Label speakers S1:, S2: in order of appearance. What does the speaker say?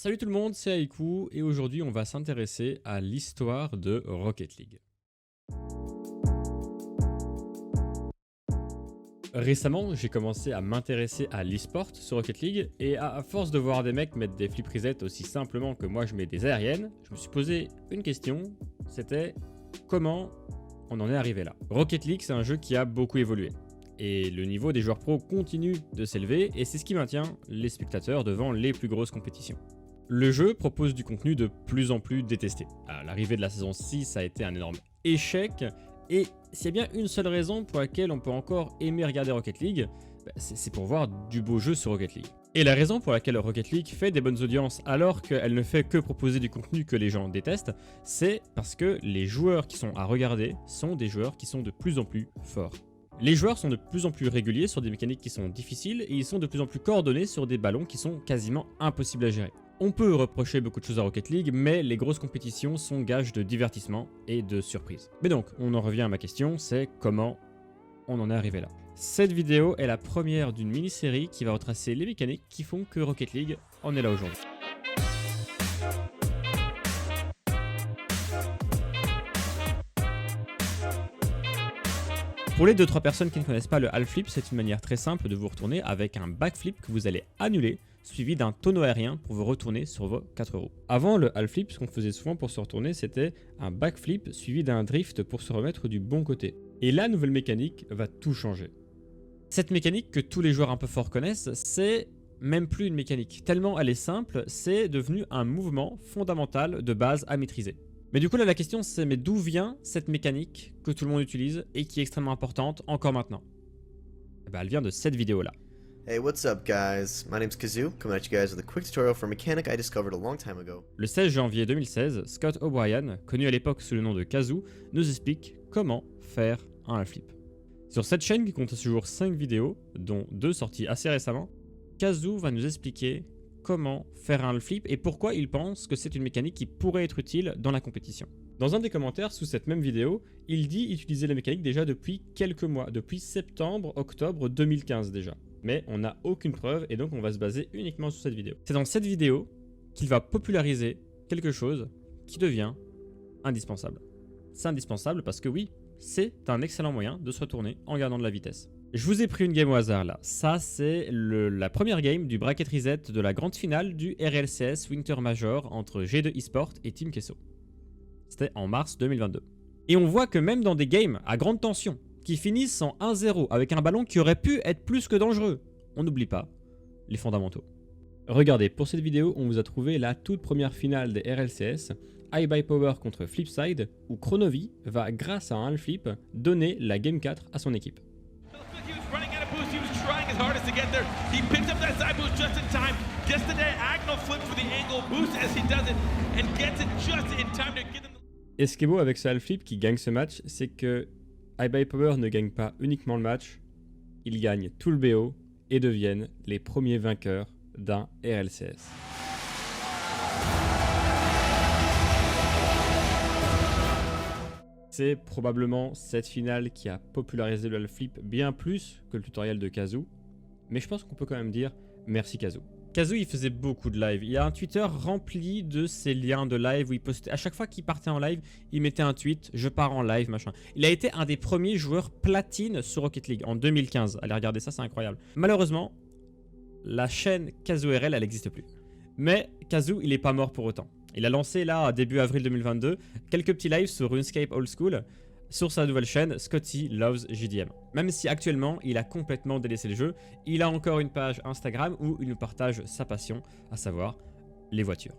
S1: Salut tout le monde, c'est Aiku et aujourd'hui on va s'intéresser à l'histoire de Rocket League. Récemment, j'ai commencé à m'intéresser à l'e-sport sur Rocket League et à force de voir des mecs mettre des flip resets aussi simplement que moi je mets des aériennes, je me suis posé une question, c'était comment on en est arrivé là. Rocket League, c'est un jeu qui a beaucoup évolué. Et le niveau des joueurs pros continue de s'élever et c'est ce qui maintient les spectateurs devant les plus grosses compétitions. Le jeu propose du contenu de plus en plus détesté. L'arrivée de la saison 6 a été un énorme échec et s'il y a bien une seule raison pour laquelle on peut encore aimer regarder Rocket League, c'est pour voir du beau jeu sur Rocket League. Et la raison pour laquelle Rocket League fait des bonnes audiences alors qu'elle ne fait que proposer du contenu que les gens détestent, c'est parce que les joueurs qui sont à regarder sont des joueurs qui sont de plus en plus forts. Les joueurs sont de plus en plus réguliers sur des mécaniques qui sont difficiles et ils sont de plus en plus coordonnés sur des ballons qui sont quasiment impossibles à gérer. On peut reprocher beaucoup de choses à Rocket League, mais les grosses compétitions sont gages de divertissement et de surprise. Mais donc, on en revient à ma question, c'est comment on en est arrivé là. Cette vidéo est la première d'une mini-série qui va retracer les mécaniques qui font que Rocket League en est là aujourd'hui. Pour les 2-3 personnes qui ne connaissent pas le half flip, c'est une manière très simple de vous retourner avec un backflip que vous allez annuler, suivi d'un tonneau aérien pour vous retourner sur vos 4 roues. Avant le half flip, ce qu'on faisait souvent pour se retourner, c'était un backflip suivi d'un drift pour se remettre du bon côté. Et la nouvelle mécanique va tout changer. Cette mécanique que tous les joueurs un peu forts connaissent, c'est même plus une mécanique. Tellement elle est simple, c'est devenu un mouvement fondamental de base à maîtriser. Mais du coup là la question c'est mais d'où vient cette mécanique que tout le monde utilise et qui est extrêmement importante encore maintenant? Elle vient de cette vidéo là.
S2: Hey, what's up guys? My name's Kazoo, coming at you guys with a quick tutorial for a mechanic I discovered a long time ago.
S1: Le 16 janvier 2016, Scott O'Brien, connu à l'époque sous le nom de Kazoo, nous explique comment faire un half flip. Sur cette chaîne qui compte à ce jour 5 vidéos, dont 2 sorties assez récemment, Kazoo va nous expliquer comment faire un half flip et pourquoi il pense que c'est une mécanique qui pourrait être utile dans la compétition. Dans un des commentaires sous cette même vidéo, il dit utiliser la mécanique déjà depuis quelques mois, depuis septembre-octobre 2015 déjà. Mais on n'a aucune preuve et donc on va se baser uniquement sur cette vidéo. C'est dans cette vidéo qu'il va populariser quelque chose qui devient indispensable. C'est indispensable parce que oui, c'est un excellent moyen de se retourner en gardant de la vitesse. Je vous ai pris une game au hasard là. Ça, c'est la première game du bracket reset de la grande finale du RLCS Winter Major entre G2 eSport et Team Kesso. C'était en mars 2022. Et on voit que même dans des games à grande tension, qui finissent en 1-0 avec un ballon qui aurait pu être plus que dangereux, on n'oublie pas les fondamentaux. Regardez, pour cette vidéo, on vous a trouvé la toute première finale des RLCS, iBuyPower contre Flipside, où Chronovi va, grâce à un half flip, donner la game 4 à son équipe. Et ce qui est beau avec ce half flip qui gagne ce match, c'est que iBuyPower ne gagne pas uniquement le match, ils gagnent tout le BO et deviennent les premiers vainqueurs d'un RLCS. C'est probablement cette finale qui a popularisé le half flip bien plus que le tutoriel de Kazoo, mais je pense qu'on peut quand même dire merci Kazoo. Kazoo, il faisait beaucoup de live. Il y a un Twitter rempli de ses liens de live où il postait. À chaque fois qu'il partait en live, il mettait un tweet, je pars en live, machin. Il a été un des premiers joueurs platine sur Rocket League en 2015. Allez regarder ça, c'est incroyable. Malheureusement, la chaîne Kazoo RL, elle n'existe plus. Mais Kazoo, il n'est pas mort pour autant. Il a lancé là, début avril 2022, quelques petits lives sur RuneScape Old School, sur sa nouvelle chaîne Scotty Loves JDM. Même si actuellement il a complètement délaissé le jeu, il a encore une page Instagram où il nous partage sa passion, à savoir les voitures.